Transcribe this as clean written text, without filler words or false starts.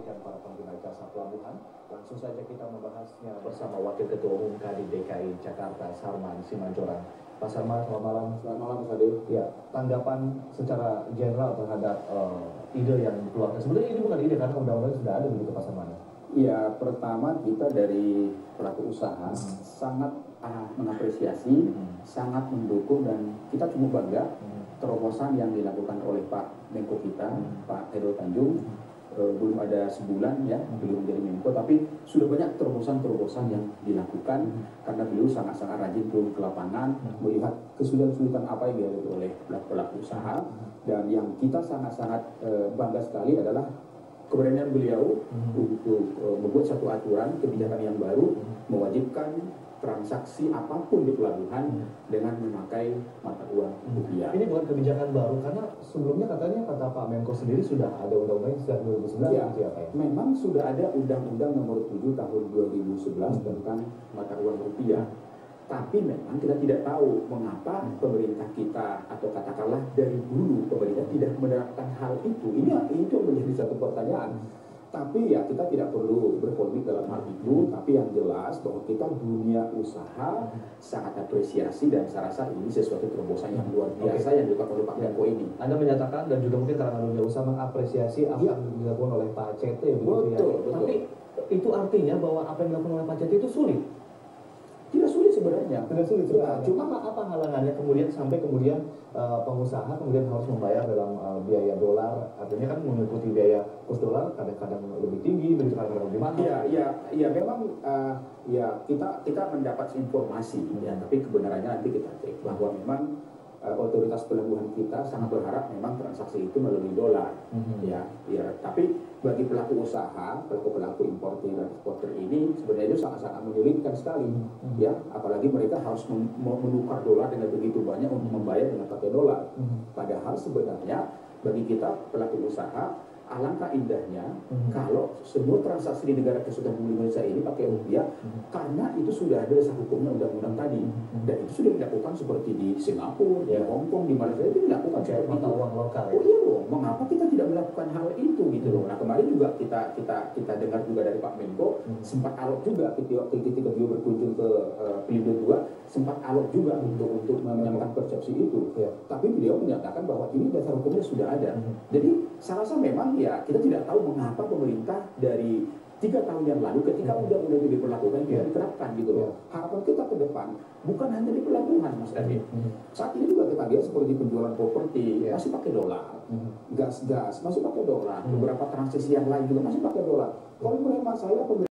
Dan para pengguna jasa pelabuhan, langsung saja kita membahasnya bersama Wakil Ketua Umum Kadin DKI Jakarta, Sarman Simanjorang. Pak Sarman, selamat malam. Selamat malam, Mas Ade. Ya, tanggapan secara general terhadap ide yang dikeluarkan. Sebenarnya ini bukan ide karena undang-undang sudah ada begitu, Pak Sarman. Ya, pertama kita dari pelaku usaha sangat mengapresiasi, sangat mendukung, dan kita cukup bangga terobosan yang dilakukan oleh Pak Menko kita, Pak Khairul Tanjung. Belum ada sebulan ya beliau menjadi Menko, tapi sudah banyak terobosan-terobosan yang dilakukan karena beliau sangat-sangat rajin turun ke lapangan melihat kesulitan-kesulitan apa yang dihadapi oleh pelaku usaha. Dan yang kita sangat-sangat bangga sekali adalah keberanian beliau untuk membuat satu aturan kebijakan yang baru mewajibkan transaksi apapun di pelabuhan dengan memakai mata uang rupiah. Ini bukan kebijakan baru karena sebelumnya katanya kata Pak Menko sendiri sudah ada undang-undang sejak 2011 ya, gitu ya Pak. Memang sudah ada Undang-Undang Nomor 7 Tahun 2011 tentang mata uang rupiah. Tapi memang kita tidak tahu mengapa pemerintah kita, atau katakanlah dari dulu pemerintah tidak menerapkan hal itu. Itu menjadi satu pertanyaan. Tapi ya kita tidak perlu berpolemik dalam hal itu, tapi yang jelas bahwa kita dunia usaha sangat apresiasi, dan saya rasa ini sesuatu terobosan yang luar biasa yang dilakukan oleh Pak Menko ini. Anda menyatakan dan juga mungkin kalangan dunia usaha mengapresiasi apa yang dilakukan oleh Pak CT begitu ya. Betul. Tapi itu artinya bahwa apa yang dilakukan oleh Pak CT itu sulit. Tidak sulit sebenarnya. Tidak sulit ya, cuma apa halangannya kemudian sampai kemudian pengusaha kemudian harus membayar dalam biaya dolar, artinya kan mengikuti biaya kurs dolar kadang-kadang lebih tinggi, begitu kadang-kadang lebih mahal. Iya memang ya kita mendapat informasi ya, tapi kebenarannya nanti kita cek bahwa memang otoritas pelabuhan kita sangat berharap memang transaksi itu melalui dolar. Ya, tapi bagi pelaku usaha, pelaku importer dan eksportir ini sebenarnya itu sangat-sangat menyulitkan sekali. Ya, apalagi mereka harus menukar dolar dengan begitu banyak untuk membayar dengan pakai dolar. Padahal sebenarnya bagi kita pelaku usaha, alangkah indahnya kalau semua transaksi di negara Kesatuan Republik Indonesia ini pakai rupiah, karena itu sudah ada dasar hukumnya undang-undang tadi, dan itu sudah dilakukan seperti di Singapura, di Hong Kong, di Malaysia itu dilakukan seperti mata uang lokal. Oh iya loh, mengapa kita tidak melakukan hal itu gitu loh? Nah kemarin juga kita dengar juga dari Pak Menko, sempat alot juga ketika beliau berkunjung ke Pelindo 2, sempat alot juga untuk menyampaikan persepsi itu. Tapi beliau menyatakan bahwa ini dasar hukumnya sudah ada. Jadi saya rasa memang ya kita tidak tahu mengapa pemerintah dari 3 tahun yang lalu ketika undang-undang itu diberlakukan tidak diterapkan gitu loh. Harapan kita ke depan bukan hanya di pelabuhan, Mas Adi. Saat ini juga kita lihat seperti penjualan properti masih pakai dolar, gas masih pakai dolar, beberapa transaksi yang lain juga masih pakai dolar. Kalau menurut saya